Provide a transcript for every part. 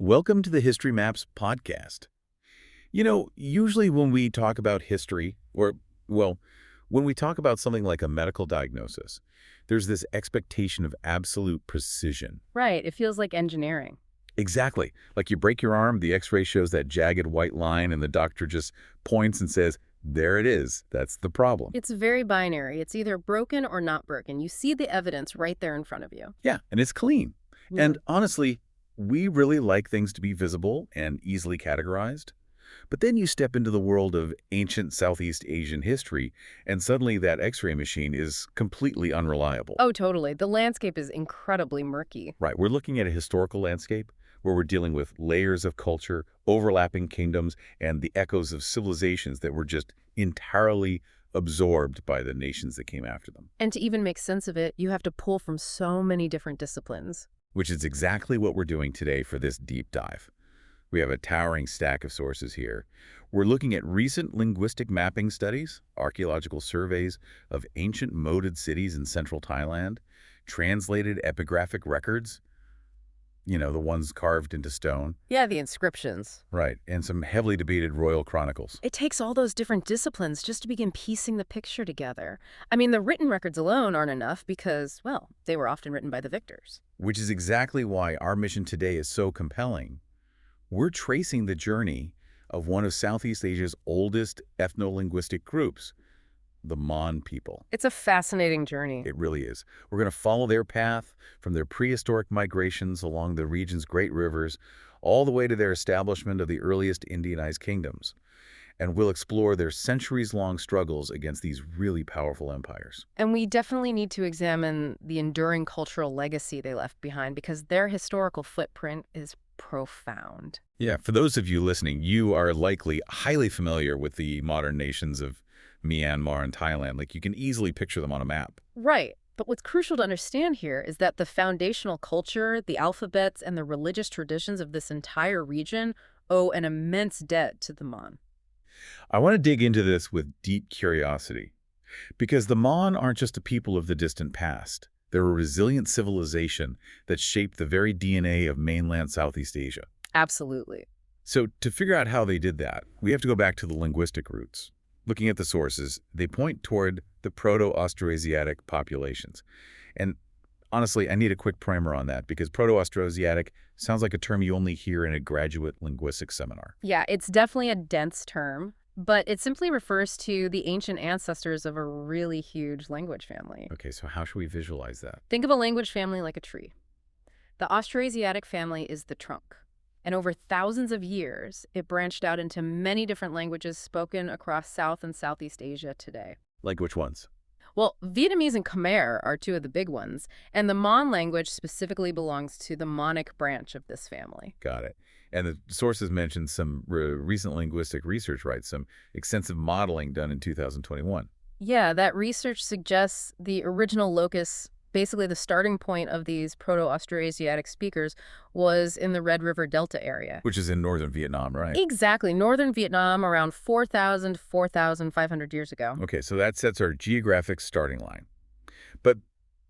Welcome to the History Maps podcast. Usually when we talk about history, when we talk about something like a medical diagnosis, there's this expectation of absolute precision. Right, it feels like engineering. Exactly. Like you break your arm, the x-ray shows that jagged white line, and the doctor just points and says, there it is. That's the problem. It's very binary. It's either broken or not broken. You see the evidence right there in front of you. Yeah, and it's clean. Yeah. And honestly, we really like things to be visible and easily categorized. But then you step into the world of ancient Southeast Asian history, and suddenly that x-ray machine is completely unreliable. Oh, totally. The landscape is incredibly murky. Right, we're looking at a historical landscape where we're dealing with layers of culture, overlapping kingdoms, and the echoes of civilizations that were just entirely absorbed by the nations that came after them. And to even make sense of it, you have to pull from so many different disciplines. Which is exactly what we're doing today for this deep dive. We have a towering stack of sources here. We're looking at recent linguistic mapping studies, archaeological surveys of ancient moated cities in central Thailand, translated epigraphic records, the ones carved into stone. Yeah, the inscriptions. Right, and some heavily debated royal chronicles. It takes all those different disciplines just to begin piecing the picture together. I mean, the written records alone aren't enough because, well, they were often written by the victors. Which is exactly why our mission today is so compelling. We're tracing the journey of one of Southeast Asia's oldest ethno-linguistic groups, the Mon people. It's a fascinating journey. It really is. We're going to follow their path from their prehistoric migrations along the region's great rivers all the way to their establishment of the earliest Indianized kingdoms. And we'll explore their centuries-long struggles against these really powerful empires. And we definitely need to examine the enduring cultural legacy they left behind because their historical footprint is profound. Yeah, for those of you listening, you are likely highly familiar with the modern nations of Myanmar and Thailand. Like you can easily picture them on a map. Right. But what's crucial to understand here is that the foundational culture, the alphabets, and the religious traditions of this entire region owe an immense debt to the Mon. I want to dig into this with deep curiosity, because the Mon aren't just a people of the distant past. They're a resilient civilization that shaped the very DNA of mainland Southeast Asia. Absolutely. So to figure out how they did that, we have to go back to the linguistic roots. Looking at the sources, they point toward the Proto-Austroasiatic populations. And honestly, I need a quick primer on that because Proto-Austroasiatic sounds like a term you only hear in a graduate linguistics seminar. Yeah, it's definitely a dense term, but it simply refers to the ancient ancestors of a really huge language family. Okay, so how should we visualize that? Think of a language family like a tree. The Austroasiatic family is the trunk. And over thousands of years, it branched out into many different languages spoken across South and Southeast Asia today. Like which ones? Well, Vietnamese and Khmer are two of the big ones, and the Mon language specifically belongs to the Monic branch of this family. Got it. And the sources mentioned some recent linguistic research, right? Some extensive modeling done in 2021. Yeah, that research suggests the original locus, basically the starting point of these Proto-Austroasiatic speakers, was in the Red River Delta area. Which is in northern Vietnam, right? Exactly. Northern Vietnam around 4,000 to 4,500 years ago. Okay, so that sets our geographic starting line. But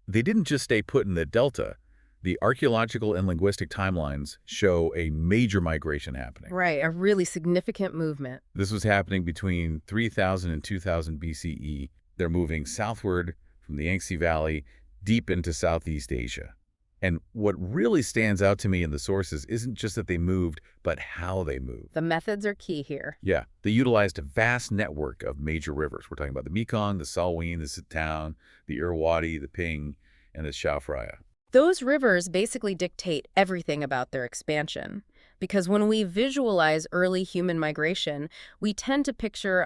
they didn't just stay put in the Delta. The archaeological and linguistic timelines show a major migration happening. Right, a really significant movement. This was happening between 3000 and 2000 BCE. They're moving southward from the Yangtze Valley deep into Southeast Asia. And what really stands out to me in the sources isn't just that they moved, but how they moved. The methods are key here. Yeah, they utilized a vast network of major rivers. We're talking about the Mekong, the Salween, the Sitao, the Irrawaddy, the Ping, and the Chao Phraya. Those rivers basically dictate everything about their expansion. Because when we visualize early human migration, we tend to picture,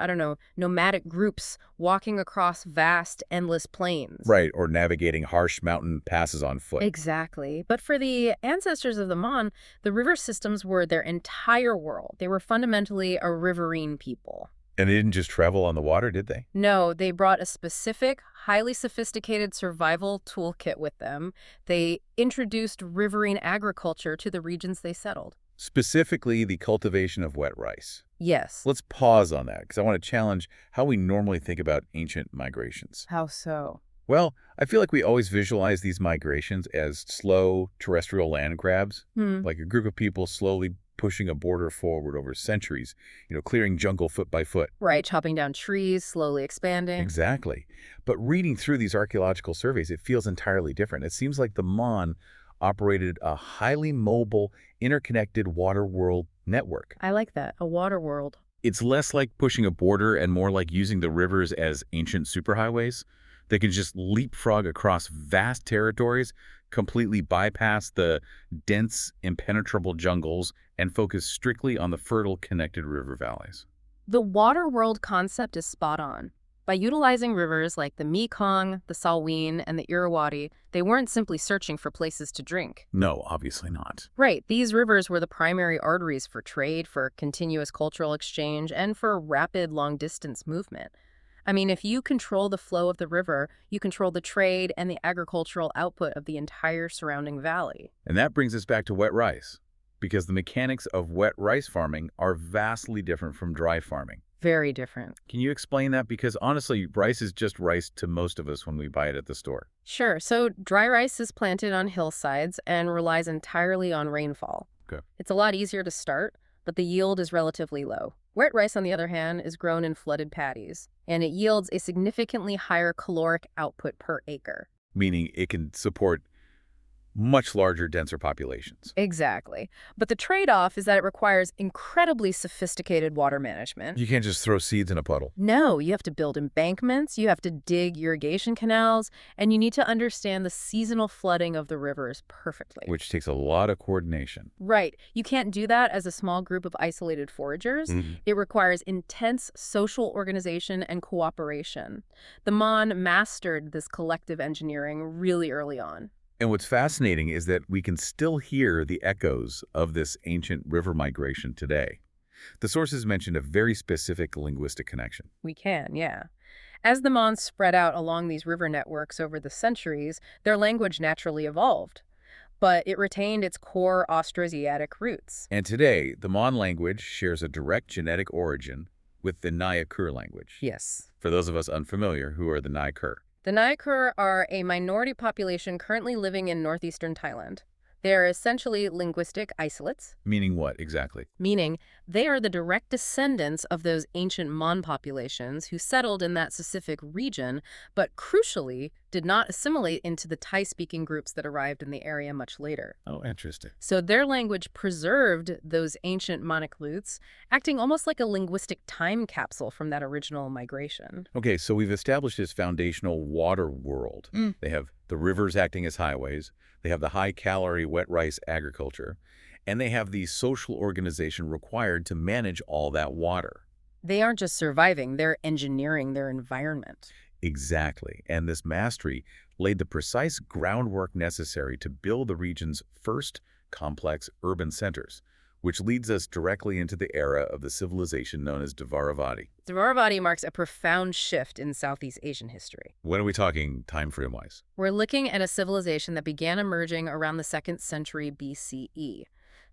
nomadic groups walking across vast, endless plains. Right, or navigating harsh mountain passes on foot. Exactly. But for the ancestors of the Mon, the river systems were their entire world. They were fundamentally a riverine people. And they didn't just travel on the water, did they? No, they brought a specific, highly sophisticated survival toolkit with them. They introduced riverine agriculture to the regions they settled. Specifically, the cultivation of wet rice. Yes. Let's pause on that, because I want to challenge how we normally think about ancient migrations. How so? Well, I feel like we always visualize these migrations as slow terrestrial land grabs, Hmm. like a group of people slowly pushing a border forward over centuries, clearing jungle foot by foot. Right, chopping down trees, slowly expanding. Exactly. But reading through these archaeological surveys, it feels entirely different. It seems like the Mon operated a highly mobile, interconnected water world network. I like that. A water world. It's less like pushing a border and more like using the rivers as ancient superhighways. They can just leapfrog across vast territories, completely bypass the dense, impenetrable jungles, and focus strictly on the fertile, connected river valleys. The water world concept is spot on. By utilizing rivers like the Mekong, the Salween, and the Irrawaddy, they weren't simply searching for places to drink. No, obviously not. Right, these rivers were the primary arteries for trade, for continuous cultural exchange, and for rapid long-distance movement. I mean, if you control the flow of the river, you control the trade and the agricultural output of the entire surrounding valley. And that brings us back to wet rice, because the mechanics of wet rice farming are vastly different from dry farming. Very different. Can you explain that? Because honestly, rice is just rice to most of us when we buy it at the store. Sure, so dry rice is planted on hillsides and relies entirely on rainfall. Okay. It's a lot easier to start, but the yield is relatively low. Wet rice, on the other hand, is grown in flooded paddies, and it yields a significantly higher caloric output per acre. Meaning it can support much larger, denser populations. Exactly. But the trade-off is that it requires incredibly sophisticated water management. You can't just throw seeds in a puddle. No, you have to build embankments, you have to dig irrigation canals, and you need to understand the seasonal flooding of the rivers perfectly. Which takes a lot of coordination. Right. You can't do that as a small group of isolated foragers. It requires intense social organization and cooperation. The Mon mastered this collective engineering really early on. And what's fascinating is that we can still hear the echoes of this ancient river migration today. The sources mentioned a very specific linguistic connection. We can, yeah. As the Mon spread out along these river networks over the centuries, their language naturally evolved. But it retained its core Austroasiatic roots. And today, the Mon language shares a direct genetic origin with the Naya Kur language. Yes. For those of us unfamiliar, who are the Naya Kur? The Naya Kur are a minority population currently living in northeastern Thailand. They are essentially linguistic isolates, Meaning what, exactly? meaning they are the direct descendants of those ancient Mon populations who settled in that specific region, but crucially did not assimilate into the Thai-speaking groups that arrived in the area much later. Oh, interesting. So their language preserved those ancient Monic roots, acting almost like a linguistic time capsule from that original migration. Okay, so we've established this foundational water world. They have the rivers acting as highways, they have the high-calorie wet rice agriculture, and they have the social organization required to manage all that water. They aren't just surviving, they're engineering their environment. Exactly, and this mastery laid the precise groundwork necessary to build the region's first complex urban centers, which leads us directly into the era of the civilization known as Dvaravati. Dvaravati marks a profound shift in Southeast Asian history. When are we talking time frame-wise? We're looking at a civilization that began emerging around the 2nd century BCE.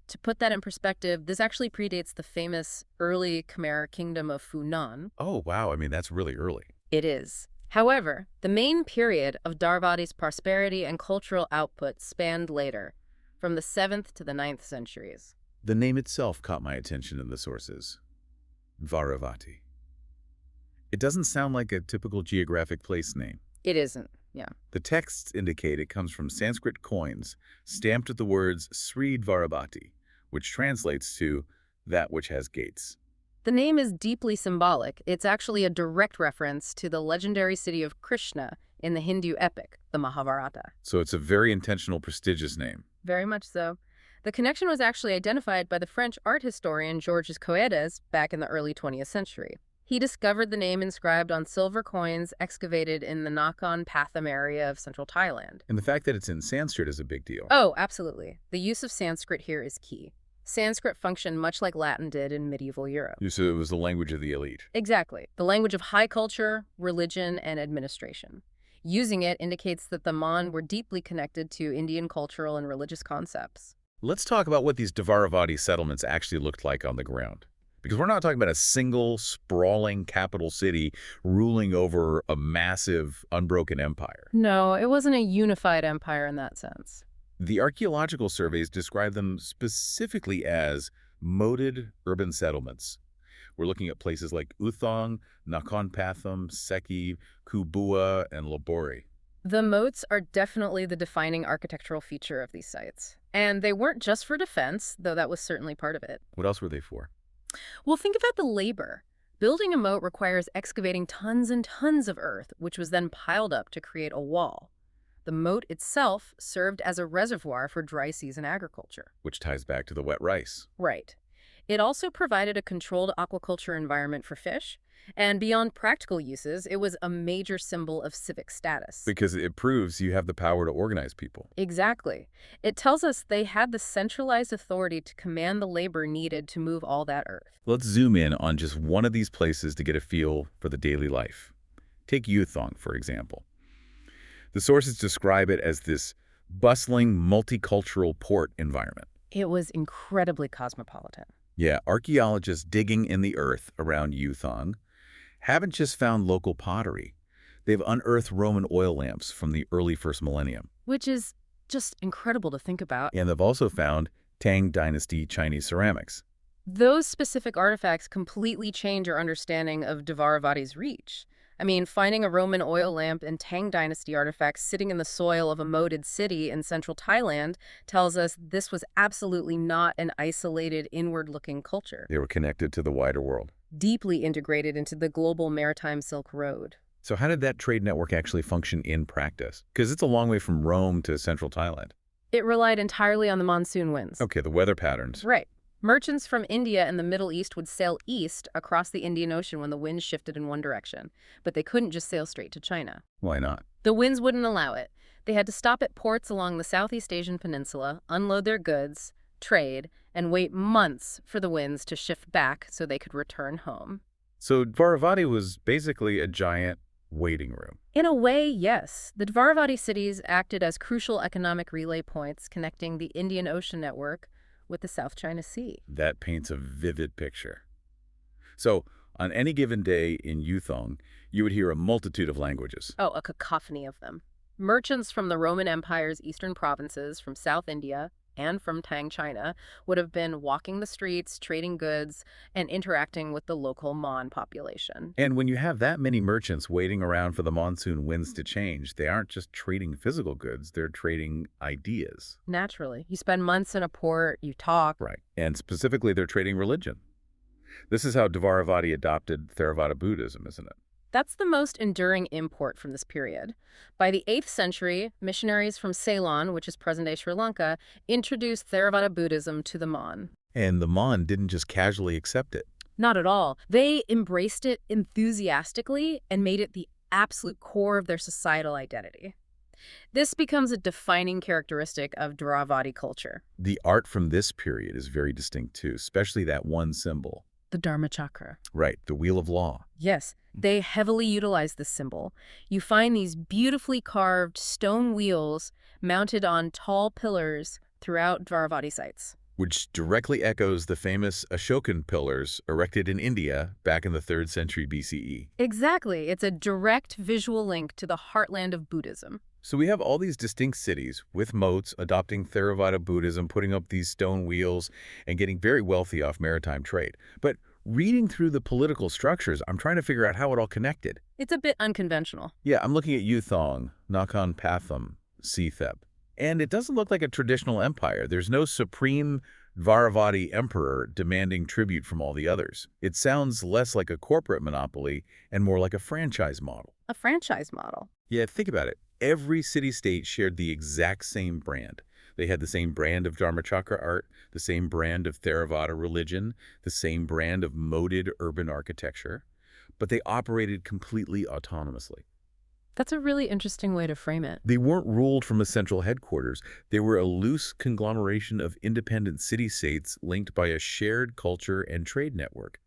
To put that in perspective, this actually predates the famous early Khmer kingdom of Funan. Oh, wow, I mean, that's really early. It is. However, the main period of Dvaravati's prosperity and cultural output spanned later, from the 7th to the 9th centuries. The name itself caught my attention in the sources. Dvaravati. It doesn't sound like a typical geographic place name. It isn't, yeah. The texts indicate it comes from Sanskrit coins stamped with the words Sri Dvaravati, which translates to that which has gates. The name is deeply symbolic. It's actually a direct reference to the legendary city of Krishna in the Hindu epic, the Mahabharata. So it's a very intentional, prestigious name. Very much so. The connection was actually identified by the French art historian Georges Coedes back in the early 20th century. He discovered the name inscribed on silver coins excavated in the Nakhon Pathum area of central Thailand. And the fact that it's in Sanskrit is a big deal. Oh, absolutely. The use of Sanskrit here is key. Sanskrit functioned much like Latin did in medieval Europe. You said it was the language of the elite. Exactly. The language of high culture, religion, and administration. Using it indicates that the Mon were deeply connected to Indian cultural and religious concepts. Let's talk about what these Dvaravati settlements actually looked like on the ground. Because we're not talking about a single, sprawling capital city ruling over a massive, unbroken empire. No, it wasn't a unified empire in that sense. The archaeological surveys describe them specifically as moated urban settlements. We're looking at places like Uthong, Nakhon Pathom, Seki, Kubua, and Labori. The moats are definitely the defining architectural feature of these sites. And they weren't just for defense, though that was certainly part of it. What else were they for? Well, think about the labor. Building a moat requires excavating tons and tons of earth, which was then piled up to create a wall. The moat itself served as a reservoir for dry season agriculture. Which ties back to the wet rice. Right. It also provided a controlled aquaculture environment for fish, and beyond practical uses, it was a major symbol of civic status. Because it proves you have the power to organize people. Exactly. It tells us they had the centralized authority to command the labor needed to move all that earth. Let's zoom in on just one of these places to get a feel for the daily life. Take Yuthong, for example. The sources describe it as this bustling, multicultural port environment. It was incredibly cosmopolitan. Yeah, archaeologists digging in the earth around Yuthong haven't just found local pottery. They've unearthed Roman oil lamps from the early first millennium. Which is just incredible to think about. And they've also found Tang Dynasty Chinese ceramics. Those specific artifacts completely change our understanding of Dvaravati's reach. I mean, finding a Roman oil lamp and Tang Dynasty artifacts sitting in the soil of a moated city in central Thailand tells us this was absolutely not an isolated, inward-looking culture. They were connected to the wider world. Deeply integrated into the global maritime Silk Road. So how did that trade network actually function in practice? Because it's a long way from Rome to central Thailand. It relied entirely on the monsoon winds. Okay, the weather patterns. Right. Merchants from India and the Middle East would sail east across the Indian Ocean when the wind shifted in one direction, but they couldn't just sail straight to China. Why not? The winds wouldn't allow it. They had to stop at ports along the Southeast Asian peninsula, unload their goods, trade, and wait months for the winds to shift back so they could return home. So Dvaravati was basically a giant waiting room. In a way, yes. The Dvaravati cities acted as crucial economic relay points connecting the Indian Ocean network with the South China Sea. That paints a vivid picture. So, on any given day in Yuthong, you would hear a multitude of languages. Oh, a cacophony of them. Merchants from the Roman Empire's eastern provinces, from South India, and from Tang China would have been walking the streets, trading goods, and interacting with the local Mon population. And when you have that many merchants waiting around for the monsoon winds to change, they aren't just trading physical goods, they're trading ideas. Naturally. You spend months in a port, you talk. Right. And specifically, they're trading religion. This is how Dvaravati adopted Theravada Buddhism, isn't it? That's the most enduring import from this period. By the 8th century, missionaries from Ceylon, which is present-day Sri Lanka, introduced Theravada Buddhism to the Mon. And the Mon didn't just casually accept it. Not at all. They embraced it enthusiastically and made it the absolute core of their societal identity. This becomes a defining characteristic of Dvaravati culture. The art from this period is very distinct too, especially that one symbol. The Dharmachakra. Right, the Wheel of Law. Yes, they heavily utilize this symbol. You find these beautifully carved stone wheels mounted on tall pillars throughout Dvaravati sites. Which directly echoes the famous Ashokan pillars erected in India back in the 3rd century BCE. Exactly. It's a direct visual link to the heartland of Buddhism. So we have all these distinct cities with moats adopting Theravada Buddhism, putting up these stone wheels, and getting very wealthy off maritime trade. But reading through the political structures, I'm trying to figure out how it all connected. It's a bit unconventional. Yeah, I'm looking at Yuthong, Nakhon Pathom, Sethep. And it doesn't look like a traditional empire. There's no supreme Dvaravati emperor demanding tribute from all the others. It sounds less like a corporate monopoly and more like a franchise model. A franchise model. Yeah, think about it. Every city-state shared the exact same brand. They had the same brand of Dharmachakra art, the same brand of Theravada religion, the same brand of moated urban architecture, but they operated completely autonomously. That's a really interesting way to frame it. They weren't ruled from a central headquarters. They were a loose conglomeration of independent city-states linked by a shared culture and trade network.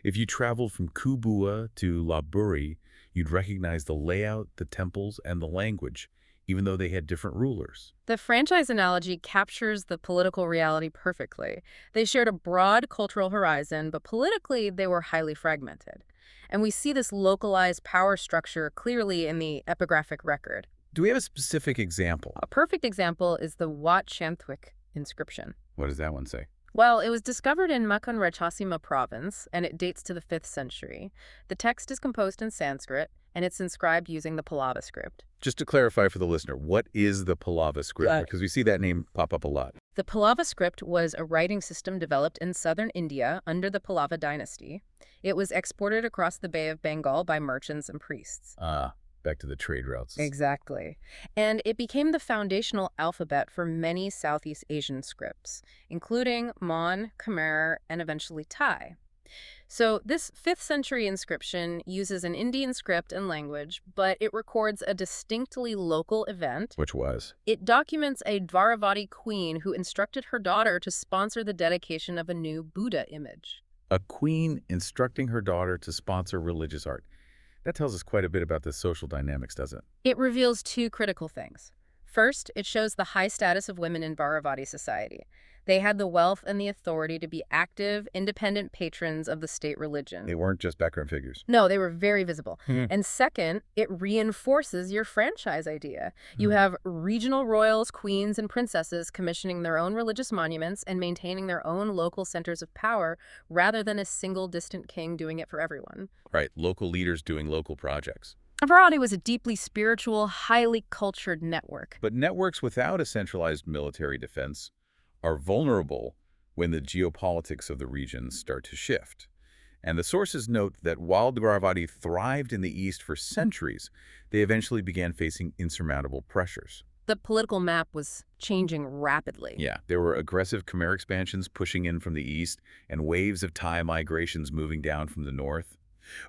If you traveled from Kubua to Laburi, you'd recognize the layout, the temples, and the language, even though they had different rulers. The franchise analogy captures the political reality perfectly. They shared a broad cultural horizon, but politically they were highly fragmented. And we see this localized power structure clearly in the epigraphic record. Do we have a specific example? A perfect example is the Wat Chanthuic inscription. What does that one say? Well, it was discovered in Makon Ratchasima province, and it dates to the 5th century. The text is composed in Sanskrit, and it's inscribed using the Pallava script. Just to clarify for the listener, what is the Pallava script? Because we see that name pop up a lot. The Pallava script was a writing system developed in southern India under the Pallava dynasty. It was exported across the Bay of Bengal by merchants and priests. Back to the trade routes. Exactly. And it became the foundational alphabet for many Southeast Asian scripts, including Mon, Khmer, and eventually Thai. So this 5th century inscription uses an Indian script and language, but it records a distinctly local event. Which was? It documents a Dvaravati queen who instructed her daughter to sponsor the dedication of a new Buddha image. A queen instructing her daughter to sponsor religious art. That tells us quite a bit about the social dynamics, doesn't it? It reveals two critical things. First, it shows the high status of women in Dvaravati society. They had the wealth and the authority to be active, independent patrons of the state religion. They weren't just background figures. No, they were very visible. And second, it reinforces your franchise idea. You have regional royals, queens, and princesses commissioning their own religious monuments and maintaining their own local centers of power rather than a single distant king doing it for everyone. Right, local leaders doing local projects. Dvaravati was a deeply spiritual, highly cultured network. But networks without a centralized military defense are vulnerable when the geopolitics of the region start to shift. And the sources note that while Dvaravati thrived in the east for centuries, they eventually began facing insurmountable pressures. The political map was changing rapidly. Yeah, there were aggressive Khmer expansions pushing in from the east and waves of Thai migrations moving down from the north.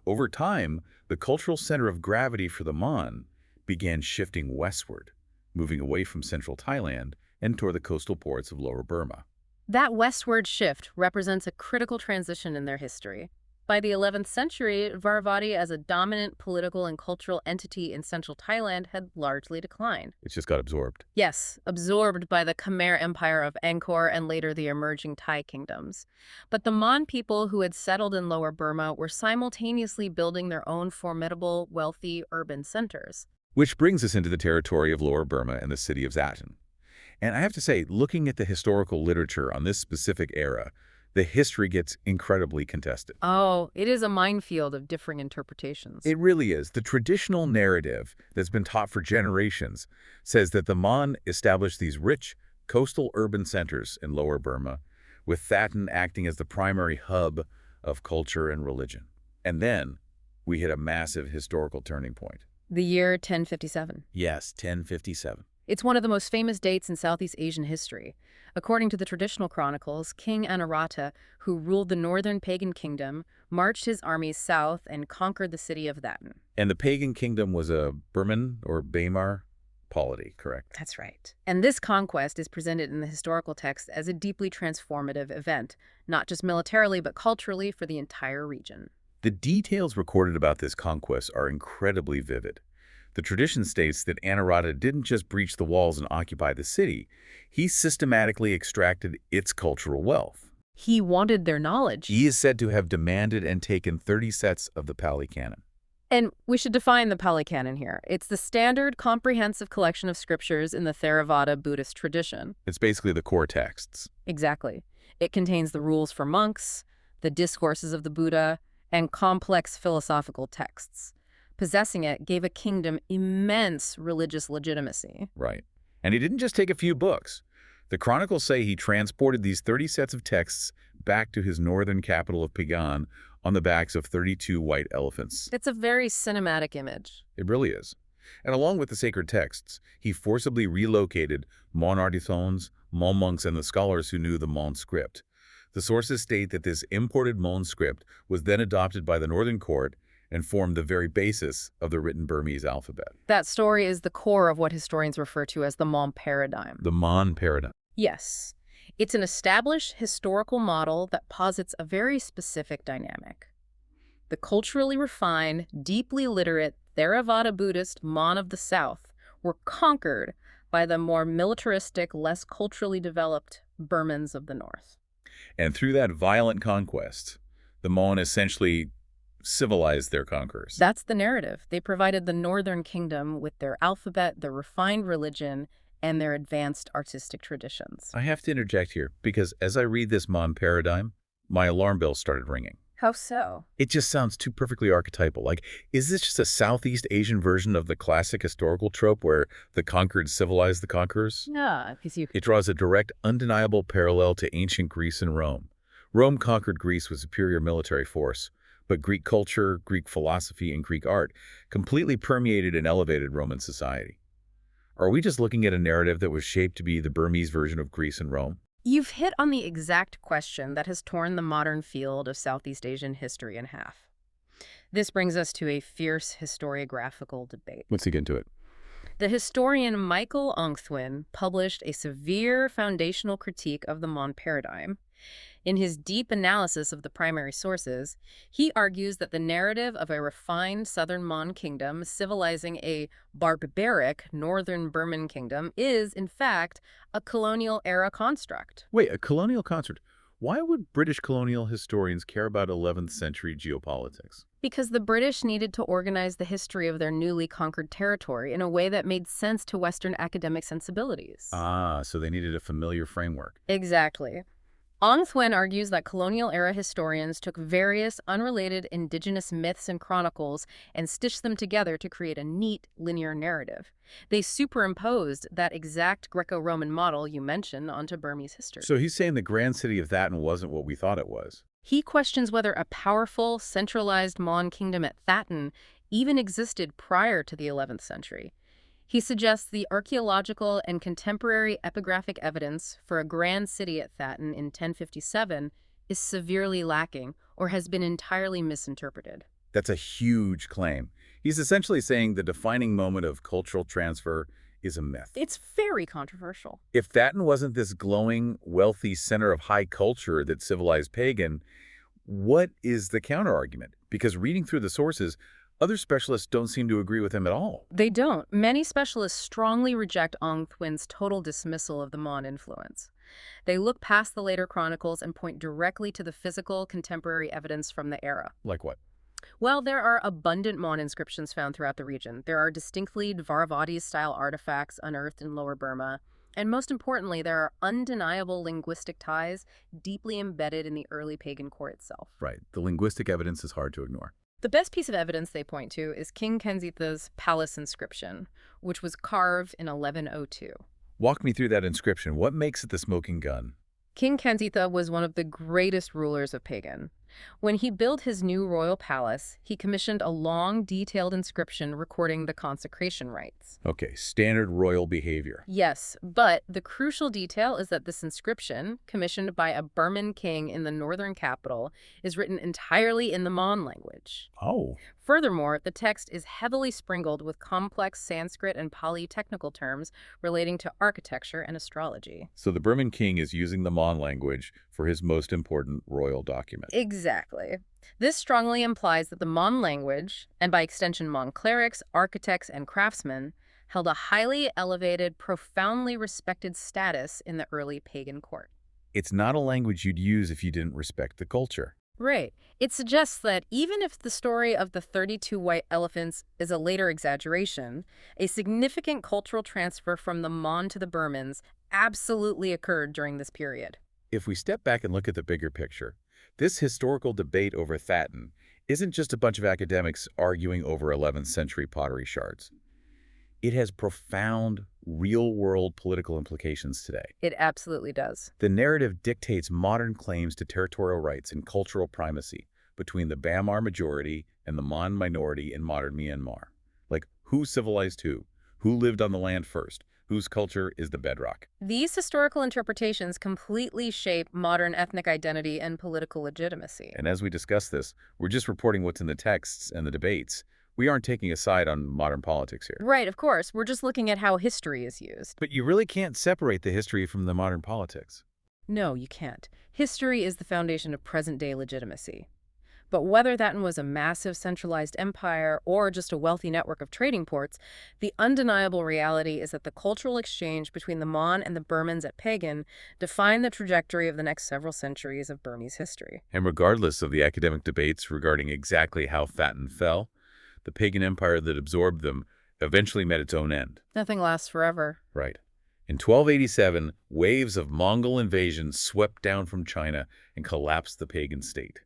Over time, the cultural center of gravity for the Mon began shifting westward, moving away from central Thailand and toward the coastal ports of Lower Burma. That westward shift represents a critical transition in their history. By the 11th century, Dvaravati as a dominant political and cultural entity in central Thailand had largely declined. It just got absorbed. Yes, absorbed by the Khmer Empire of Angkor and later the emerging Thai kingdoms. But the Mon people who had settled in Lower Burma were simultaneously building their own formidable, wealthy urban centers. Which brings us into the territory of Lower Burma and the city of Zaton. And I have to say, looking at the historical literature on this specific era, the history gets incredibly contested. Oh, it is a minefield of differing interpretations. It really is. The traditional narrative that's been taught for generations says that the Mon established these rich coastal urban centers in Lower Burma, with Thaton acting as the primary hub of culture and religion. And then we hit a massive historical turning point. The year 1057. Yes, 1057. It's one of the most famous dates in Southeast Asian history. According to the traditional chronicles, King Anarata, who ruled the northern pagan kingdom, marched his armies south and conquered the city of Thaton. And the pagan kingdom was a Burman or Bamar polity, correct? That's right. And this conquest is presented in the historical text as a deeply transformative event, not just militarily but culturally for the entire region. The details recorded about this conquest are incredibly vivid. The tradition states that Anarata didn't just breach the walls and occupy the city, he systematically extracted its cultural wealth. He wanted their knowledge. He is said to have demanded and taken 30 sets of the Pali Canon. And we should define the Pali Canon here. It's the standard, comprehensive collection of scriptures in the Theravada Buddhist tradition. It's basically the core texts. Exactly. It contains the rules for monks, the discourses of the Buddha, and complex philosophical texts. Possessing it gave a kingdom immense religious legitimacy. Right. And he didn't just take a few books. The chronicles say he transported these 30 sets of texts back to his northern capital of Pagan on the backs of 32 white elephants. It's a very cinematic image. It really is. And along with the sacred texts, he forcibly relocated Mon artisans, Mon monks, and the scholars who knew the Mon script. The sources state that this imported Mon script was then adopted by the northern court and formed the very basis of the written Burmese alphabet. That story is the core of what historians refer to as the Mon paradigm. The Mon paradigm. Yes. It's an established historical model that posits a very specific dynamic. The culturally refined, deeply literate Theravada Buddhist Mon of the South were conquered by the more militaristic, less culturally developed Burmans of the north. And through that violent conquest, the Mon essentially civilized their conquerors. That's the narrative. They provided the northern kingdom with their alphabet, their refined religion, and their advanced artistic traditions. I have to interject here, because as I read this Mon paradigm, my alarm bell started ringing. How so? It just sounds too perfectly archetypal. Like, is this just a Southeast Asian version of the classic historical trope where the conquered civilize the conquerors? Yeah, because It draws a direct, undeniable parallel to ancient Greece and Rome. Rome conquered Greece with superior military force, but Greek culture, Greek philosophy, and Greek art completely permeated and elevated Roman society. Are we just looking at a narrative that was shaped to be the Burmese version of Greece and Rome? You've hit on the exact question that has torn the modern field of Southeast Asian history in half. This brings us to a fierce historiographical debate. Let's dig into it. The historian Michael Ongthwin published a severe foundational critique of the Mon paradigm. In his deep analysis of the primary sources, he argues that the narrative of a refined southern Mon kingdom civilizing a barbaric northern Burman kingdom is, in fact, a colonial-era construct. Wait, a colonial construct. Why would British colonial historians care about 11th century geopolitics? Because the British needed to organize the history of their newly conquered territory in a way that made sense to Western academic sensibilities. Ah, so they needed a familiar framework. Exactly. Ongthwin argues that colonial-era historians took various unrelated indigenous myths and chronicles and stitched them together to create a neat, linear narrative. They superimposed that exact Greco-Roman model you mentioned onto Burmese history. So he's saying the grand city of Thatton wasn't what we thought it was. He questions whether a powerful, centralized Mon kingdom at Thatton even existed prior to the 11th century. He suggests the archaeological and contemporary epigraphic evidence for a grand city at Thatton in 1057 is severely lacking or has been entirely misinterpreted. That's a huge claim. He's essentially saying the defining moment of cultural transfer is a myth. It's very controversial. If Thatton wasn't this glowing, wealthy center of high culture that civilized pagan, what is the counterargument? Because reading through the sources, other specialists don't seem to agree with him at all. They don't. Many specialists strongly reject Ongthwin's total dismissal of the Mon influence. They look past the later chronicles and point directly to the physical, contemporary evidence from the era. Like what? Well, there are abundant Mon inscriptions found throughout the region. There are distinctly Dvaravati-style artifacts unearthed in Lower Burma. And most importantly, there are undeniable linguistic ties deeply embedded in the early pagan core itself. Right. The linguistic evidence is hard to ignore. The best piece of evidence they point to is King Kenzitha's palace inscription, which was carved in 1102. Walk me through that inscription. What makes it the smoking gun? King Kenzitha was one of the greatest rulers of Pagan. When he built his new royal palace, he commissioned a long, detailed inscription recording the consecration rites. Okay, standard royal behavior. Yes, but the crucial detail is that this inscription, commissioned by a Burman king in the northern capital, is written entirely in the Mon language. Oh. Furthermore, the text is heavily sprinkled with complex Sanskrit and Pali technical terms relating to architecture and astrology. So the Burman king is using the Mon language for his most important royal document. Exactly. This strongly implies that the Mon language, and by extension Mon clerics, architects, and craftsmen, held a highly elevated, profoundly respected status in the early pagan court. It's not a language you'd use if you didn't respect the culture. Right. It suggests that even if the story of the 32 white elephants is a later exaggeration, a significant cultural transfer from the Mon to the Burmans absolutely occurred during this period. If we step back and look at the bigger picture, this historical debate over Thatton isn't just a bunch of academics arguing over 11th century pottery shards. It has profound, real-world political implications today. It absolutely does. The narrative dictates modern claims to territorial rights and cultural primacy between the Bamar majority and the Mon minority in modern Myanmar. Like, who civilized who? Who lived on the land first? Whose culture is the bedrock? These historical interpretations completely shape modern ethnic identity and political legitimacy. And as we discuss this, we're just reporting what's in the texts and the debates. We aren't taking a side on modern politics here. Right, of course. We're just looking at how history is used. But you really can't separate the history from the modern politics. No, you can't. History is the foundation of present-day legitimacy. But whether that was a massive centralized empire or just a wealthy network of trading ports, the undeniable reality is that the cultural exchange between the Mon and the Burmans at Pagan defined the trajectory of the next several centuries of Burmese history. And regardless of the academic debates regarding exactly how Fatten fell, the pagan empire that absorbed them eventually met its own end. Nothing lasts forever. Right. In 1287, waves of Mongol invasion swept down from China and collapsed the pagan state.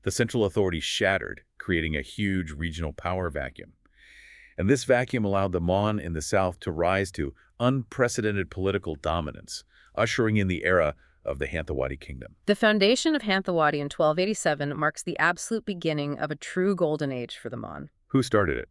The central authority shattered, creating a huge regional power vacuum. And this vacuum allowed the Mon in the south to rise to unprecedented political dominance, ushering in the era of the Hanthawaddy Kingdom. The foundation of Hanthawaddy in 1287 marks the absolute beginning of a true golden age for the Mon. Who started it?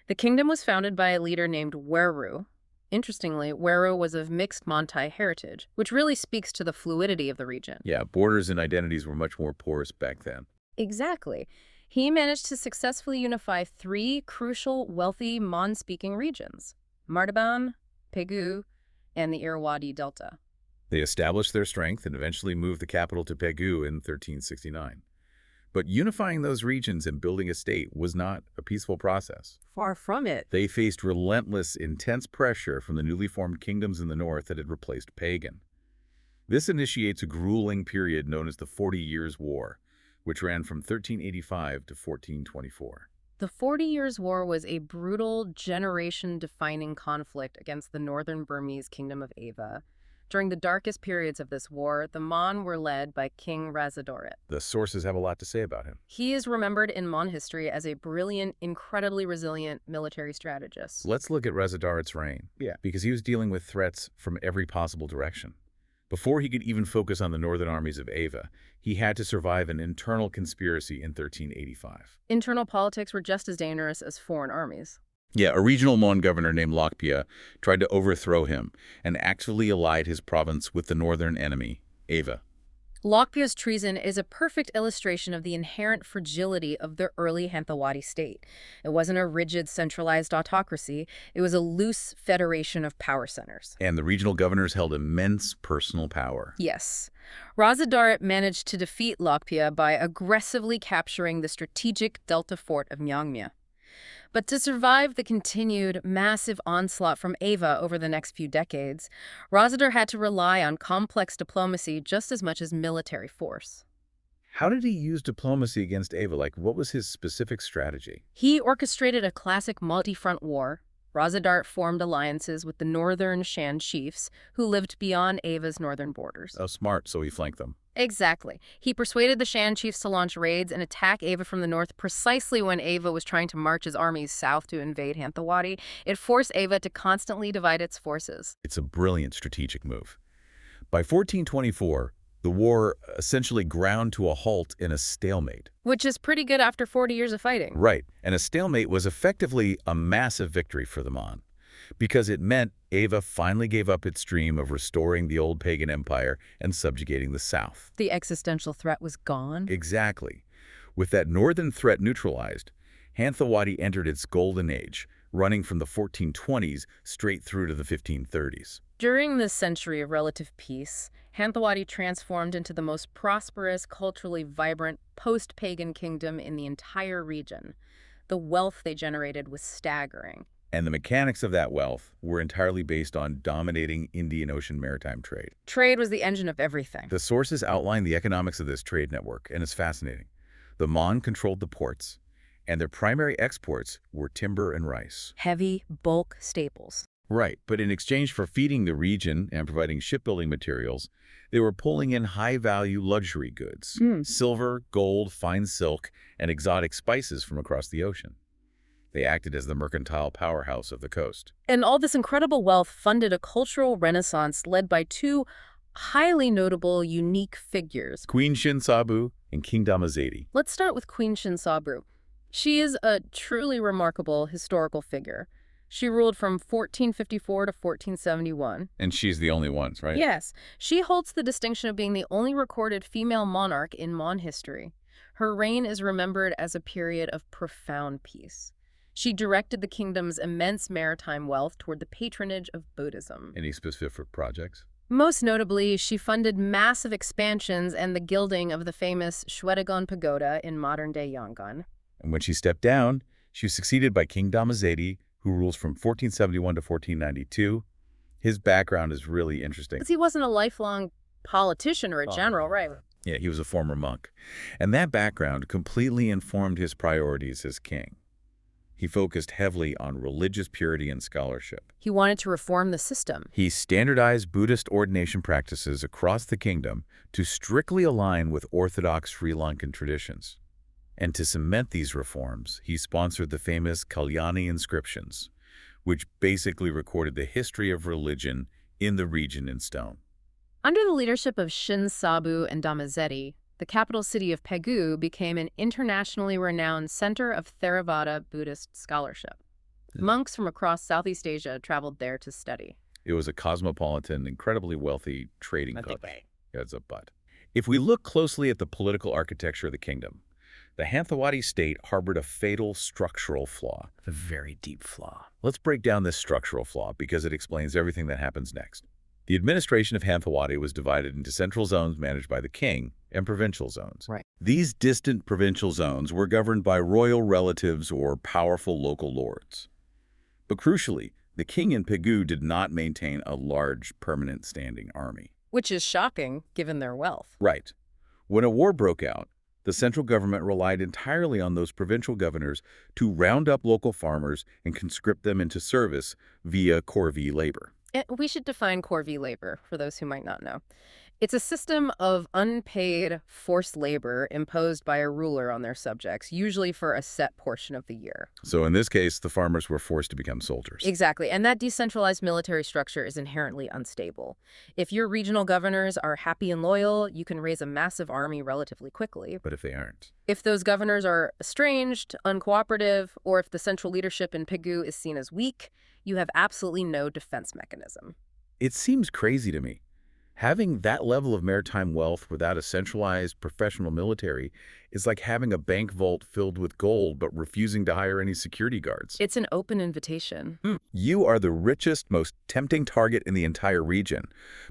The kingdom was founded by a leader named Weru. Interestingly, Weru was of mixed Montai heritage, which really speaks to the fluidity of the region. Yeah, borders and identities were much more porous back then. Exactly. He managed to successfully unify three crucial, wealthy Mon-speaking regions: Martaban, Pegu, and the Irrawaddy Delta. They established their strength and eventually moved the capital to Pegu in 1369. But unifying those regions and building a state was not a peaceful process. Far from it. They faced relentless, intense pressure from the newly formed kingdoms in the north that had replaced Pagan. This initiates a grueling period known as the 40 Years' War, which ran from 1385 to 1424. The 40 Years' War was a brutal, generation-defining conflict against the northern Burmese kingdom of Ava. During the darkest periods of this war, the Mon were led by King Razadorit. The sources have a lot to say about him. He is remembered in Mon history as a brilliant, incredibly resilient military strategist. Let's look at Razadorit's reign. Because he was dealing with threats from every possible direction. Before he could even focus on the northern armies of Ava, he had to survive an internal conspiracy in 1385. Internal politics were just as dangerous as foreign armies. Yeah, a regional Mon governor named Lokpia tried to overthrow him and actively allied his province with the northern enemy, Ava. Lokpia's treason is a perfect illustration of the inherent fragility of the early Hanthawaddy state. It wasn't a rigid, centralized autocracy. It was a loose federation of power centers. And the regional governors held immense personal power. Yes. Razadorit managed to defeat Lokpia by aggressively capturing the strategic Delta fort of Myeongmya. But to survive the continued massive onslaught from Ava over the next few decades, Razadur had to rely on complex diplomacy just as much as military force. How did he use diplomacy against Ava? What was his specific strategy? He orchestrated a classic multi-front war. Razadart formed alliances with the northern Shan chiefs, who lived beyond Ava's northern borders. Oh, smart, so he flanked them. Exactly. He persuaded the Shan chiefs to launch raids and attack Ava from the north precisely when Ava was trying to march his armies south to invade Hanthawaddy. It forced Ava to constantly divide its forces. It's a brilliant strategic move. By 1424, the war essentially ground to a halt in a stalemate. Which is pretty good after 40 years of fighting. Right, and a stalemate was effectively a massive victory for the Mon, because it meant Ava finally gave up its dream of restoring the old pagan empire and subjugating the south. The existential threat was gone. Exactly. With that northern threat neutralized, Hanthawaddy entered its golden age, running from the 1420s straight through to the 1530s. During this century of relative peace, Hanthawaddy transformed into the most prosperous, culturally vibrant, post-pagan kingdom in the entire region. The wealth they generated was staggering. And the mechanics of that wealth were entirely based on dominating Indian Ocean maritime trade. Trade was the engine of everything. The sources outline the economics of this trade network, and it's fascinating. The Mon controlled the ports, and their primary exports were timber and rice. Heavy, bulk staples. Right, but in exchange for feeding the region and providing shipbuilding materials, they were pulling in high-value luxury goods, silver, gold, fine silk, and exotic spices from across the ocean. They acted as the mercantile powerhouse of the coast. And all this incredible wealth funded a cultural renaissance led by two highly notable, unique figures. Queen Shinsabu and King Dhamazedi. Let's start with Queen Shinsabu. She is a truly remarkable historical figure. She ruled from 1454 to 1471. And she's the only one, right? Yes. She holds the distinction of being the only recorded female monarch in Mon history. Her reign is remembered as a period of profound peace. She directed the kingdom's immense maritime wealth toward the patronage of Buddhism. Any specific projects? Most notably, she funded massive expansions and the gilding of the famous Shwedagon Pagoda in modern-day Yangon. And when she stepped down, she was succeeded by King Dhamazedi, who rules from 1471 to 1492. His background is really interesting. Because he wasn't a lifelong politician or a general, right? Yeah, he was a former monk. And that background completely informed his priorities as king. He focused heavily on religious purity and scholarship. He wanted to reform the system. He standardized Buddhist ordination practices across the kingdom to strictly align with orthodox Sri Lankan traditions. And to cement these reforms, he sponsored the famous Kalyani inscriptions, which basically recorded the history of religion in the region in stone. Under the leadership of Shin Sabu and Dhamazedi, the capital city of Pegu became an internationally renowned center of Theravada Buddhist scholarship. Monks from across Southeast Asia traveled there to study. It was a cosmopolitan, incredibly wealthy trading hub. It's a but. If we look closely at the political architecture of the kingdom, the Hanthawaddy state harbored a fatal structural flaw. A very deep flaw. Let's break down this structural flaw because it explains everything that happens next. The administration of Hanthawaddy was divided into central zones managed by the king and provincial zones. Right. These distant provincial zones were governed by royal relatives or powerful local lords. But crucially, the king in Pegu did not maintain a large permanent standing army. Which is shocking, given their wealth. Right. When a war broke out, the central government relied entirely on those provincial governors to round up local farmers and conscript them into service via corvée labor. We should define corvée labor, for those who might not know. It's a system of unpaid forced labor imposed by a ruler on their subjects, usually for a set portion of the year. So in this case, the farmers were forced to become soldiers. Exactly, and that decentralized military structure is inherently unstable. If your regional governors are happy and loyal, you can raise a massive army relatively quickly. But if they aren't? If those governors are estranged, uncooperative, or if the central leadership in Pegu is seen as weak, you have absolutely no defense mechanism. It seems crazy to me. Having that level of maritime wealth without a centralized professional military is like having a bank vault filled with gold but refusing to hire any security guards. It's an open invitation. You are the richest, most tempting target in the entire region,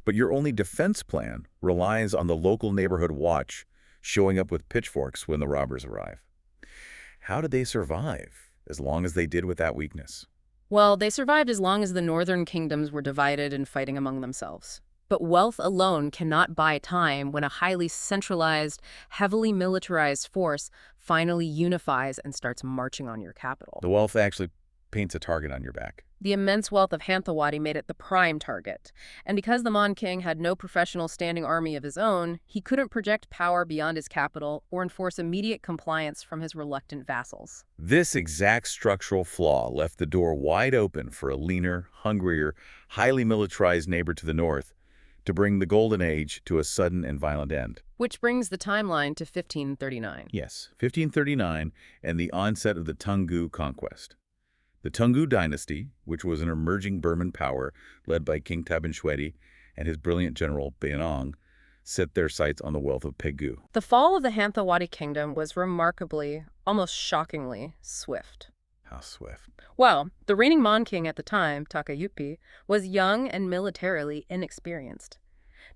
but your only defense plan relies on the local neighborhood watch showing up with pitchforks when the robbers arrive. How did they survive as long as they did with that weakness? Well, they survived as long as the northern kingdoms were divided and fighting among themselves. But wealth alone cannot buy time when a highly centralized, heavily militarized force finally unifies and starts marching on your capital. The wealth actually paints a target on your back. The immense wealth of Hanthawaddy made it the prime target. And because the Mon king had no professional standing army of his own, he couldn't project power beyond his capital or enforce immediate compliance from his reluctant vassals. This exact structural flaw left the door wide open for a leaner, hungrier, highly militarized neighbor to the north to bring the Golden Age to a sudden and violent end. Which brings the timeline to 1539. Yes, 1539 and the onset of the Toungoo conquest. The Toungoo dynasty, which was an emerging Burman power led by King Taban Shwedi and his brilliant general Bayanong, set their sights on the wealth of Pegu. The fall of the Hanthawaddy kingdom was remarkably, almost shockingly, swift. How swift. Well, the reigning Mon king at the time, Takayuki, was young and militarily inexperienced.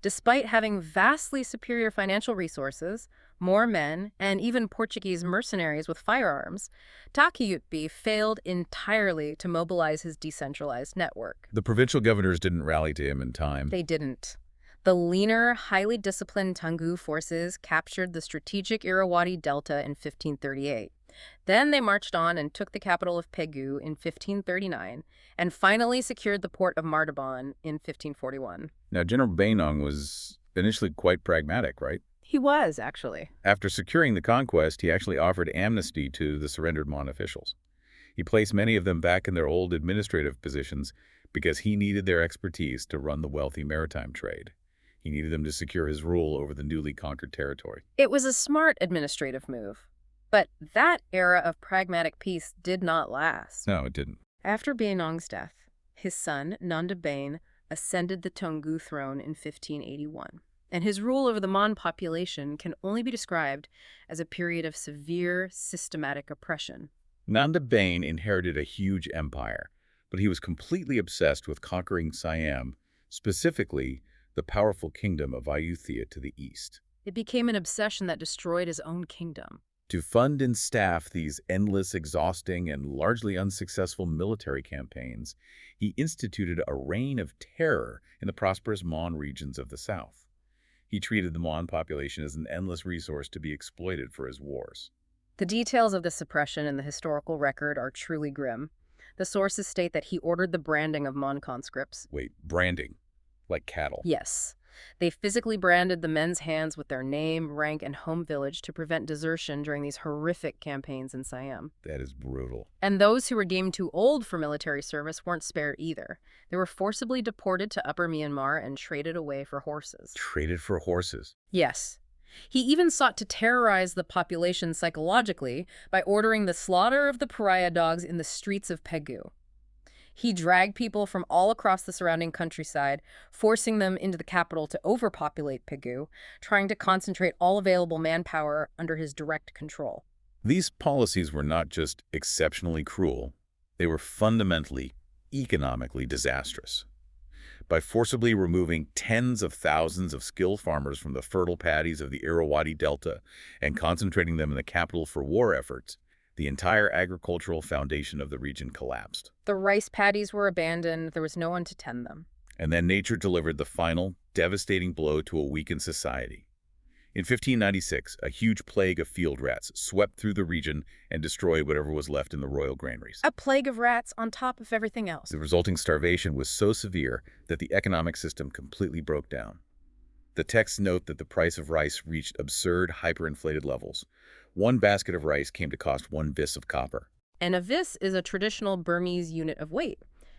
Despite having vastly superior financial resources, more men, and even Portuguese mercenaries with firearms, Takayuki failed entirely to mobilize his decentralized network. The provincial governors didn't rally to him in time. They didn't. The leaner, highly disciplined Toungoo forces captured the strategic Irrawaddy Delta in 1538. Then they marched on and took the capital of Pegu in 1539, and finally secured the port of Martaban in 1541. Now, General Bayanong was initially quite pragmatic, right? He was, actually. After securing the conquest, he actually offered amnesty to the surrendered Mon officials. He placed many of them back in their old administrative positions because he needed their expertise to run the wealthy maritime trade. He needed them to secure his rule over the newly conquered territory. It was a smart administrative move. But that era of pragmatic peace did not last. No, it didn't. After Bayanong's death, his son, Nanda Bane, ascended the Toungoo throne in 1581. And his rule over the Mon population can only be described as a period of severe, systematic oppression. Nanda Bane inherited a huge empire, but he was completely obsessed with conquering Siam, specifically the powerful kingdom of Ayutthaya to the east. It became an obsession that destroyed his own kingdom. To fund and staff these endless, exhausting, and largely unsuccessful military campaigns, he instituted a reign of terror in the prosperous Mon regions of the south. He treated the Mon population as an endless resource to be exploited for his wars. The details of the suppression in the historical record are truly grim. The sources state that he ordered the branding of Mon conscripts. Wait, branding? Like cattle? Yes. They physically branded the men's hands with their name, rank, and home village to prevent desertion during these horrific campaigns in Siam. That is brutal. And those who were deemed too old for military service weren't spared either. They were forcibly deported to Upper Myanmar and traded away for horses. Traded for horses? Yes. He even sought to terrorize the population psychologically by ordering the slaughter of the pariah dogs in the streets of Pegu. He dragged people from all across the surrounding countryside, forcing them into the capital to overpopulate Pegu, trying to concentrate all available manpower under his direct control. These policies were not just exceptionally cruel, they were fundamentally, economically disastrous. By forcibly removing tens of thousands of skilled farmers from the fertile paddies of the Irrawaddy Delta and concentrating them in the capital for war efforts, the entire agricultural foundation of the region collapsed. The rice paddies were abandoned, there was no one to tend them. And then nature delivered the final, devastating blow to a weakened society. In 1596, a huge plague of field rats swept through the region and destroyed whatever was left in the royal granaries. A plague of rats on top of everything else. The resulting starvation was so severe that the economic system completely broke down. The texts note that the price of rice reached absurd, hyperinflated levels. One basket of rice came to cost 1 vis of copper. And a vis is a traditional Burmese unit of weight.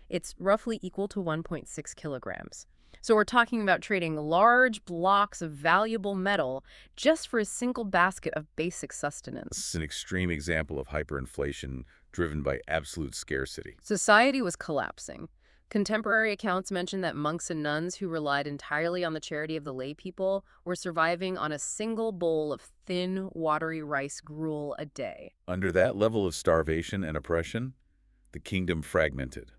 It's roughly equal to 1.6 kilograms. So we're talking about trading large blocks of valuable metal just for a single basket of basic sustenance. This is an extreme example of hyperinflation driven by absolute scarcity. Society was collapsing. Contemporary accounts mention that monks and nuns who relied entirely on the charity of the lay people were surviving on a single bowl of thin, watery rice gruel a day. Under that level of starvation and oppression, the kingdom fragmented.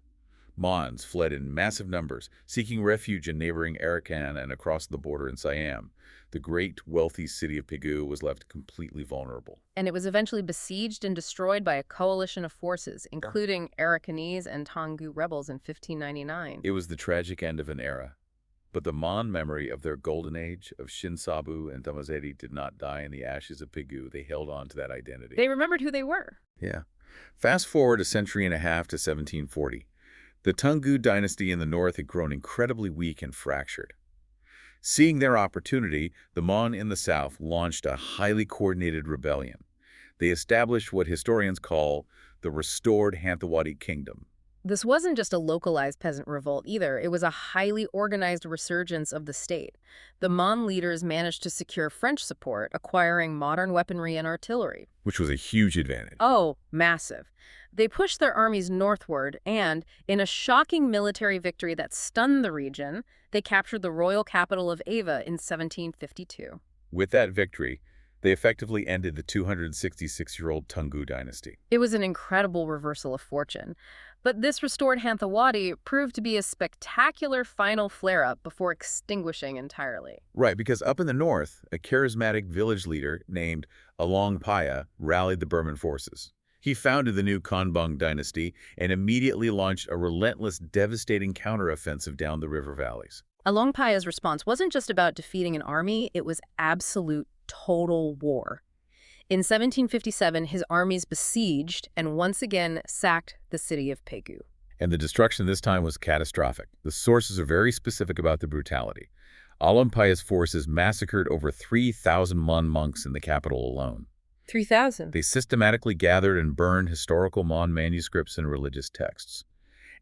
Mons fled in massive numbers, seeking refuge in neighboring Arakan and across the border in Siam. The great, wealthy city of Pegu was left completely vulnerable. And it was eventually besieged and destroyed by a coalition of forces, including Arakanese and Taungoo rebels in 1599. It was the tragic end of an era. But the Mon memory of their golden age of Shinsabu and Tamazedi did not die in the ashes of Pegu. They held on to that identity. They remembered who they were. Yeah. Fast forward a century and a half to 1740. The Taungoo dynasty in the north had grown incredibly weak and fractured. Seeing their opportunity, the Mon in the south launched a highly coordinated rebellion. They established what historians call the restored Hanthawaddy Kingdom. This wasn't just a localized peasant revolt either. It was a highly organized resurgence of the state. The Mon leaders managed to secure French support, acquiring modern weaponry and artillery. Which was a huge advantage. Oh, massive. They pushed their armies northward and, in a shocking military victory that stunned the region, they captured the royal capital of Ava in 1752. With that victory, they effectively ended the 266-year-old Taungoo dynasty. It was an incredible reversal of fortune. But this restored Hanthawaddy proved to be a spectacular final flare-up before extinguishing entirely. Right, because up in the north, a charismatic village leader named Along Paya rallied the Burman forces. He founded the new Konbong dynasty and immediately launched a relentless, devastating counteroffensive down the river valleys. Along Paya's response wasn't just about defeating an army, it was absolute, total war. In 1757, his armies besieged and once again sacked the city of Pegu. And the destruction this time was catastrophic. The sources are very specific about the brutality. Along Paya's forces massacred over 3,000 Mon monks in the capital alone. 3,000? They systematically gathered and burned historical Mon manuscripts and religious texts.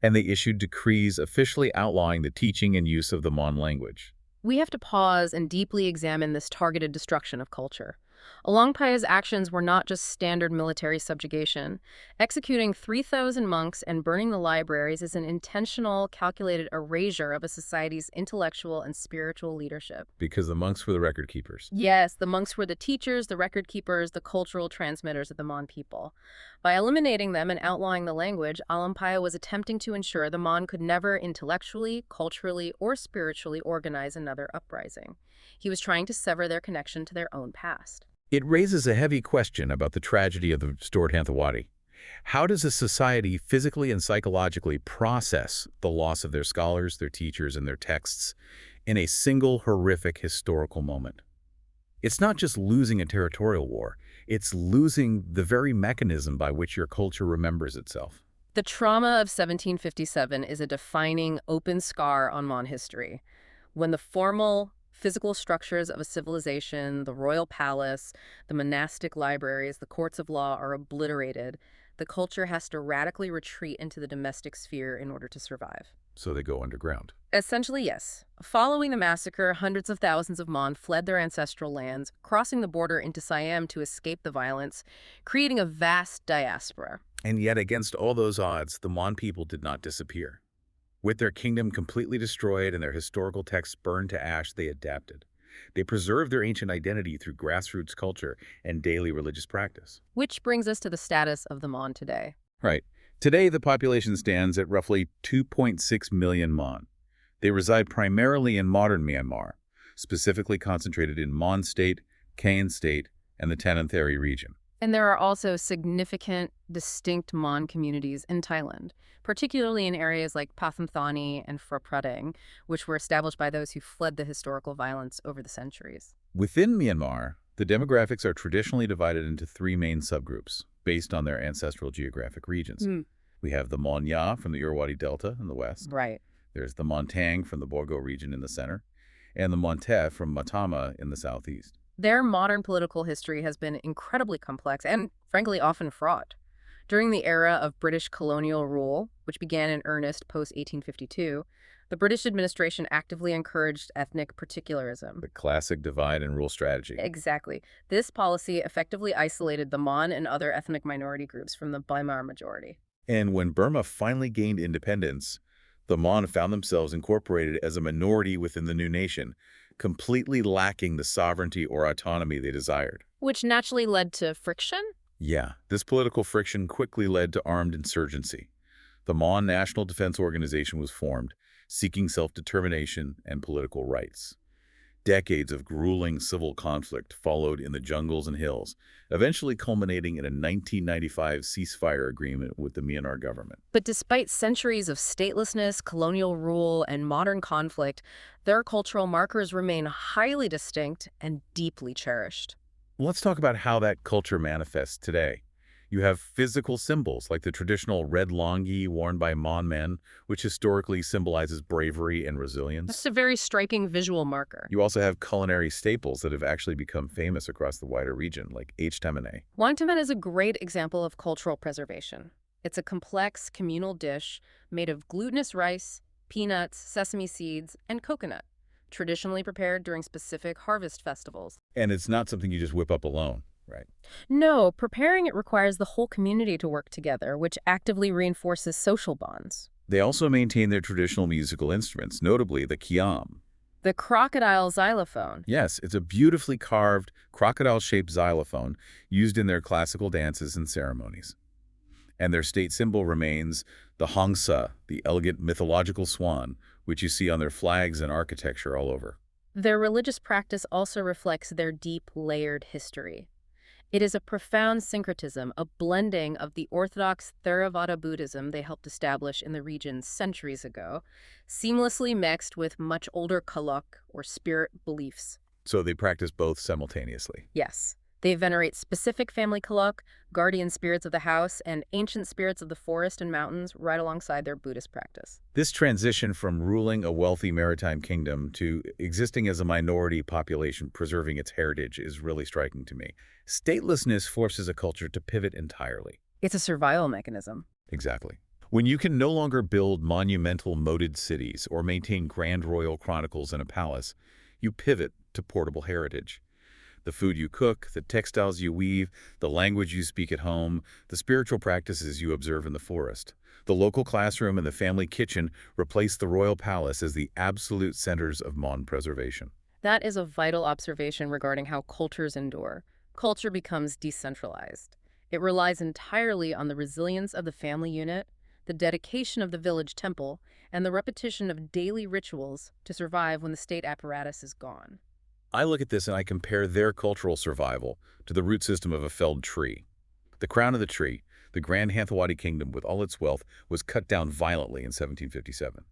And they issued decrees officially outlawing the teaching and use of the Mon language. We have to pause and deeply examine this targeted destruction of culture. Alongpaya's actions were not just standard military subjugation. Executing 3,000 monks and burning the libraries is an intentional, calculated erasure of a society's intellectual and spiritual leadership. Because the monks were the record keepers. Yes, the monks were the teachers, the record keepers, the cultural transmitters of the Mon people. By eliminating them and outlawing the language, Alampaya was attempting to ensure the Mon could never intellectually, culturally, or spiritually organize another uprising. He was trying to sever their connection to their own past. It raises a heavy question about the tragedy of the restored Hanthawaddy. How does a society physically and psychologically process the loss of their scholars, their teachers, and their texts in a single horrific historical moment? It's not just losing a territorial war, it's losing the very mechanism by which your culture remembers itself. The trauma of 1757 is a defining open scar on Mon history. When the formal, physical structures of a civilization, the royal palace, the monastic libraries, the courts of law are obliterated, the culture has to radically retreat into the domestic sphere in order to survive. So they go underground. Essentially, yes. Following the massacre, hundreds of thousands of Mon fled their ancestral lands, crossing the border into Siam to escape the violence, creating a vast diaspora. And yet, against all those odds, the Mon people did not disappear. With their kingdom completely destroyed and their historical texts burned to ash, they adapted. They preserved their ancient identity through grassroots culture and daily religious practice. Which brings us to the status of the Mon today. Right. Today, the population stands at roughly 2.6 million Mon. They reside primarily in modern Myanmar, specifically concentrated in Mon State, Kayin State, and the Tanantheri region. And there are also significant, distinct Mon communities in Thailand, particularly in areas like Pathumthani and Phra Pradeng, which were established by those who fled the historical violence over the centuries. Within Myanmar, the demographics are traditionally divided into three main subgroups, based on their ancestral geographic regions. We have the Mon Ya from the Irrawaddy Delta in the west. Right. There's the Mon Tang from the Borgo region in the center, and the Mon Teh from Matama in the southeast. Their modern political history has been incredibly complex and, frankly, often fraught. During the era of British colonial rule, which began in earnest post-1852, the British administration actively encouraged ethnic particularism. The classic divide and rule strategy. Exactly. This policy effectively isolated the Mon and other ethnic minority groups from the Myanmar majority. And when Burma finally gained independence, the Mon found themselves incorporated as a minority within the new nation, completely lacking the sovereignty or autonomy they desired. Which naturally led to friction? Yeah, this political friction quickly led to armed insurgency. The Mon National Defense Organization was formed, seeking self-determination and political rights. Decades of grueling civil conflict followed in the jungles and hills, eventually culminating in a 1995 ceasefire agreement with the Myanmar government. But despite centuries of statelessness, colonial rule, and modern conflict, their cultural markers remain highly distinct and deeply cherished. Let's talk about how that culture manifests today. You have physical symbols like the traditional red longi worn by Mon men, which historically symbolizes bravery and resilience. That's a very striking visual marker. You also have culinary staples that have actually become famous across the wider region, like H. Temene. Wangtamen is a great example of cultural preservation. It's a complex communal dish made of glutinous rice, peanuts, sesame seeds, and coconut, traditionally prepared during specific harvest festivals. And it's not something you just whip up alone, right? No, preparing it requires the whole community to work together, which actively reinforces social bonds. They also maintain their traditional musical instruments, notably the kiam. The crocodile xylophone. Yes, it's a beautifully carved, crocodile-shaped xylophone used in their classical dances and ceremonies. And their state symbol remains the hongsa, the elegant mythological swan, which you see on their flags and architecture all over. Their religious practice also reflects their deep, layered history. It is a profound syncretism, a blending of the orthodox Theravada Buddhism they helped establish in the region centuries ago, seamlessly mixed with much older kaluk, or spirit beliefs. So they practice both simultaneously. Yes. They venerate specific family kaluk, guardian spirits of the house, and ancient spirits of the forest and mountains right alongside their Buddhist practice. This transition from ruling a wealthy maritime kingdom to existing as a minority population preserving its heritage is really striking to me. Statelessness forces a culture to pivot entirely. It's a survival mechanism. Exactly. When you can no longer build monumental moated cities or maintain grand royal chronicles in a palace, you pivot to portable heritage. The food you cook, the textiles you weave, the language you speak at home, the spiritual practices you observe in the forest. The local classroom and the family kitchen replace the royal palace as the absolute centers of Mon preservation. That is a vital observation regarding how cultures endure. Culture becomes decentralized. It relies entirely on the resilience of the family unit, the dedication of the village temple, and the repetition of daily rituals to survive when the state apparatus is gone. I look at this and I compare their cultural survival to the root system of a felled tree. The crown of the tree, the Grand Hanthawaddy Kingdom with all its wealth, was cut down violently in 1757.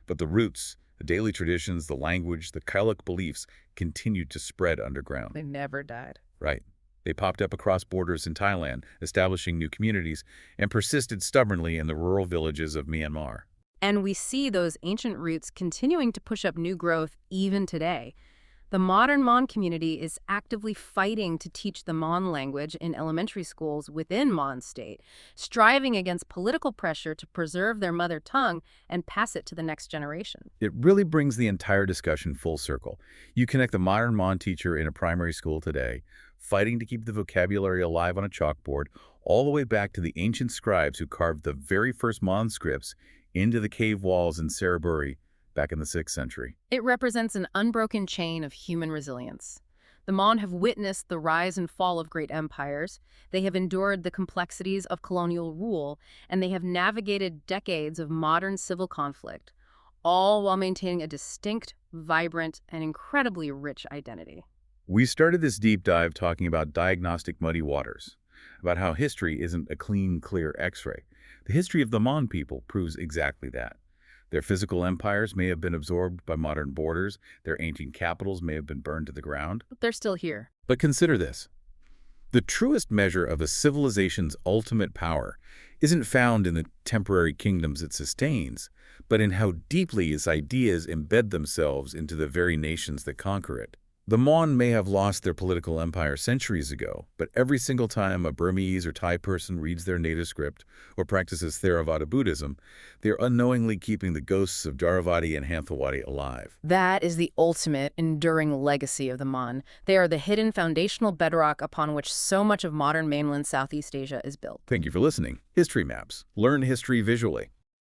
But the roots, the daily traditions, the language, the Kailuk beliefs continued to spread underground. They never died. Right. They popped up across borders in Thailand, establishing new communities, and persisted stubbornly in the rural villages of Myanmar. And we see those ancient roots continuing to push up new growth even today. The modern Mon community is actively fighting to teach the Mon language in elementary schools within Mon State, striving against political pressure to preserve their mother tongue and pass it to the next generation. It really brings the entire discussion full circle. You connect the modern Mon teacher in a primary school today, fighting to keep the vocabulary alive on a chalkboard, all the way back to the ancient scribes who carved the very first Mon scripts into the cave walls in Saraburi back in the 6th century. It represents an unbroken chain of human resilience. The Mon have witnessed the rise and fall of great empires, they have endured the complexities of colonial rule, and they have navigated decades of modern civil conflict, all while maintaining a distinct, vibrant, and incredibly rich identity. We started this deep dive talking about diagnostic muddy waters, about how history isn't a clean, clear X-ray. The history of the Mon people proves exactly that. Their physical empires may have been absorbed by modern borders, their ancient capitals may have been burned to the ground. But they're still here. But consider this. The truest measure of a civilization's ultimate power isn't found in the temporary kingdoms it sustains, but in how deeply its ideas embed themselves into the very nations that conquer it. The Mon may have lost their political empire centuries ago, but every single time a Burmese or Thai person reads their native script or practices Theravada Buddhism, they are unknowingly keeping the ghosts of Jaravati and Hanthawaddy alive. That is the ultimate, enduring legacy of the Mon. They are the hidden foundational bedrock upon which so much of modern mainland Southeast Asia is built. Thank you for listening. History Maps. Learn history visually.